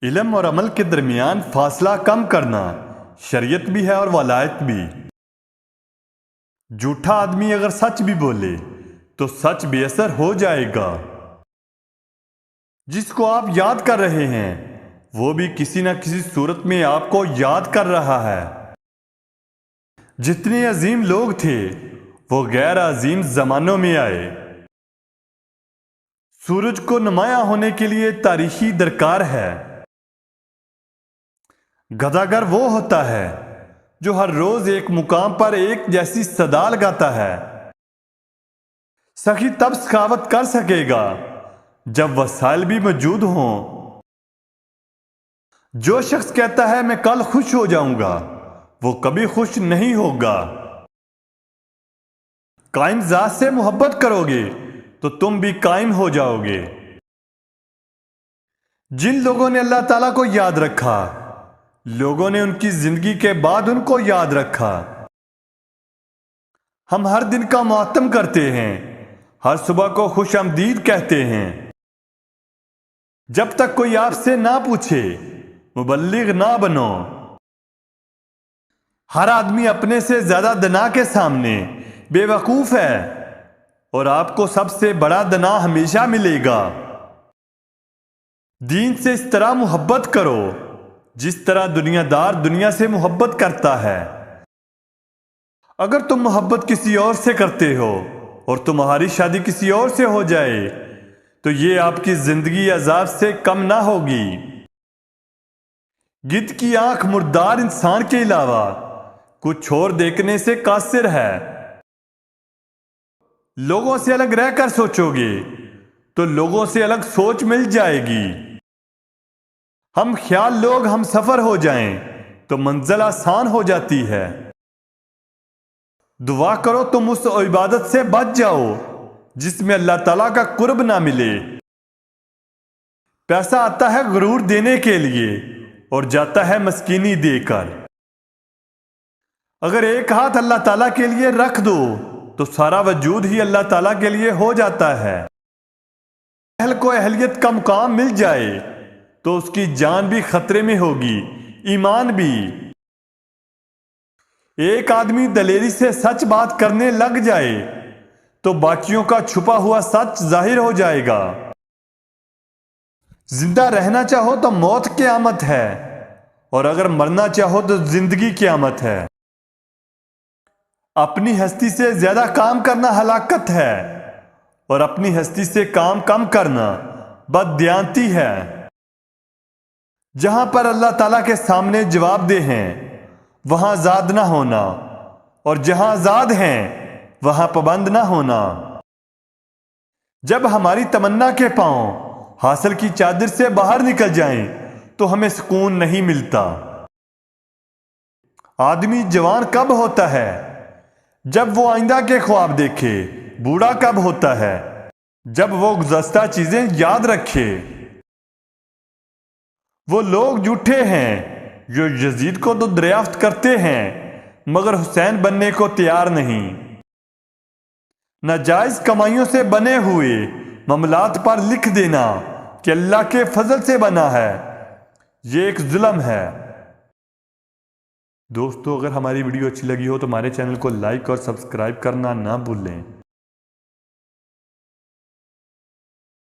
علم اور عمل کے درمیان فاصلہ کم کرنا شریعت بھی ہے اور ولایت بھی۔ جھوٹا آدمی اگر سچ بھی بولے تو سچ بے اثر ہو جائے گا۔ جس کو آپ یاد کر رہے ہیں وہ بھی کسی نہ کسی صورت میں آپ کو یاد کر رہا ہے۔ جتنے عظیم لوگ تھے وہ غیر عظیم زمانوں میں آئے۔ سورج کو نمایاں ہونے کے لیے تاریخی درکار ہے۔ گداگر وہ ہوتا ہے جو ہر روز ایک مقام پر ایک جیسی صدا لگاتا ہے۔ سخی تب سخاوت کر سکے گا جب وسائل بھی موجود ہوں۔ جو شخص کہتا ہے میں کل خوش ہو جاؤں گا وہ کبھی خوش نہیں ہوگا۔ قائم ذات سے محبت کرو گے تو تم بھی قائم ہو جاؤ گے۔ جن لوگوں نے اللہ تعالیٰ کو یاد رکھا لوگوں نے ان کی زندگی کے بعد ان کو یاد رکھا۔ ہم ہر دن کا معتم کرتے ہیں، ہر صبح کو خوش آمدید کہتے ہیں۔ جب تک کوئی آپ سے نہ پوچھے مبلغ نہ بنو۔ ہر آدمی اپنے سے زیادہ دنا کے سامنے بے وقوف ہے اور آپ کو سب سے بڑا دنا ہمیشہ ملے گا۔ دین سے اس طرح محبت کرو جس طرح دنیا دار دنیا سے محبت کرتا ہے۔ اگر تم محبت کسی اور سے کرتے ہو اور تمہاری شادی کسی اور سے ہو جائے تو یہ آپ کی زندگی عذاب سے کم نہ ہوگی۔ گدھ کی آنکھ مردار انسان کے علاوہ کچھ اور دیکھنے سے قاصر ہے۔ لوگوں سے الگ رہ کر سوچو گے تو لوگوں سے الگ سوچ مل جائے گی۔ ہم خیال لوگ ہم سفر ہو جائیں تو منزل آسان ہو جاتی ہے۔ دعا کرو تم اس عبادت سے بچ جاؤ جس میں اللہ تعالیٰ کا قرب نہ ملے۔ پیسہ آتا ہے غرور دینے کے لیے اور جاتا ہے مسکینی دے کر۔ اگر ایک ہاتھ اللہ تعالیٰ کے لیے رکھ دو تو سارا وجود ہی اللہ تعالیٰ کے لیے ہو جاتا ہے۔ اہل کو اہلیت کا مقام مل جائے تو اس کی جان بھی خطرے میں ہوگی، ایمان بھی۔ ایک آدمی دلیری سے سچ بات کرنے لگ جائے تو باقیوں کا چھپا ہوا سچ ظاہر ہو جائے گا۔ زندہ رہنا چاہو تو موت قیامت ہے اور اگر مرنا چاہو تو زندگی قیامت ہے۔ اپنی ہستی سے زیادہ کام کرنا ہلاکت ہے اور اپنی ہستی سے کام کم کرنا بددیانتی ہے۔ جہاں پر اللہ تعالیٰ کے سامنے جواب دہ ہیں وہاں زاد نہ ہونا اور جہاں زاد ہیں وہاں پابند نہ ہونا۔ جب ہماری تمنا کے پاؤں حاصل کی چادر سے باہر نکل جائیں تو ہمیں سکون نہیں ملتا۔ آدمی جوان کب ہوتا ہے؟ جب وہ آئندہ کے خواب دیکھے۔ بوڑھا کب ہوتا ہے؟ جب وہ گزشتہ چیزیں یاد رکھے۔ وہ لوگ جھوٹے ہیں جو یزید کو تو دریافت کرتے ہیں مگر حسین بننے کو تیار نہیں۔ ناجائز کمائیوں سے بنے ہوئے معاملات پر لکھ دینا کہ اللہ کے فضل سے بنا ہے، یہ ایک ظلم ہے۔ دوستو اگر ہماری ویڈیو اچھی لگی ہو تو ہمارے چینل کو لائک اور سبسکرائب کرنا نہ بھولیں۔